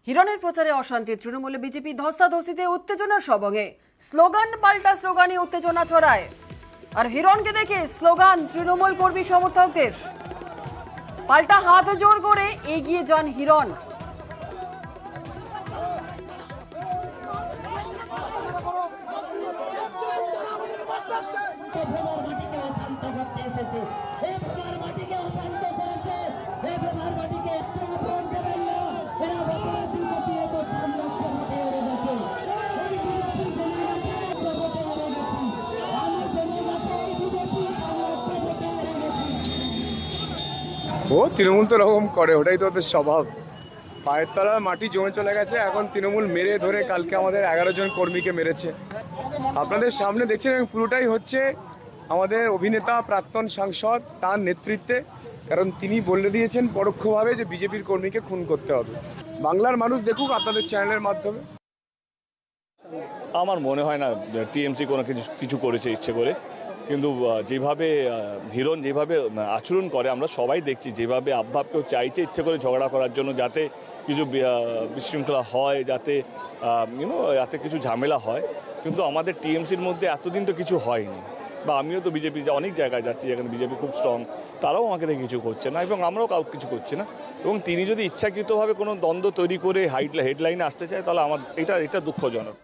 হিরণের প্রচারে অশান্তি, তৃণমূলে বিজেপি ধস্তাধস্তিতে উত্তেজনার সবঙ্গে স্লোগান পাল্টা স্লোগানে উত্তেজনা ছড়ায়। আর হিরণকে দেখে স্লোগান তৃণমূল কর্মী সমর্থকদের, পাল্টা হাত জোর করে এগিয়ে যান হিরণ। ও তৃণমূল তো এরকম করে, ওটাই তো ওদের স্বভাব। পায়ের তলার মাটি জমে চলে গেছে। এখন তৃণমূল মেরে ধরে কালকে আমাদের 11 জন কর্মীকে মেরেছে। আপনাদের সামনে দেখছেন, পুরোটাই হচ্ছে আমাদের অভিনেতা প্রাক্তন সাংসদ তার নেতৃত্বে। কারণ তিনি বলে দিয়েছেন পরোক্ষভাবে যে বিজেপির কর্মীকে খুন করতে হবে। বাংলার মানুষ দেখুক আপনাদের চ্যানেলের মাধ্যমে। আমার মনে হয় না টিএমসি কোনো কিছু করেছে ইচ্ছে করে, কিন্তু যেভাবে হিরণ যেভাবে আচরণ করে আমরা সবাই দেখছি, যেভাবে আবভাব কেউ চাইছে ইচ্ছে করে ঝগড়া করার জন্য, যাতে কিছু বিশৃঙ্খলা হয়, যাতে যাতে কিছু ঝামেলা হয়। কিন্তু আমাদের টিএমসির মধ্যে এতদিন তো কিছু হয়নি, বা আমিও তো বিজেপি অনেক জায়গায় যাচ্ছি যেখানে বিজেপি খুব স্ট্রং, তারাও আমাকে দেখে কিছু করছে না এবং আমরাও কাউ কিছু করছি না। এবং তিনি যদি ইচ্ছাকৃতভাবে কোনো দ্বন্দ্ব তৈরি করে হেডলাইনে আসতে চায়, তাহলে আমার এটা দুঃখজনক।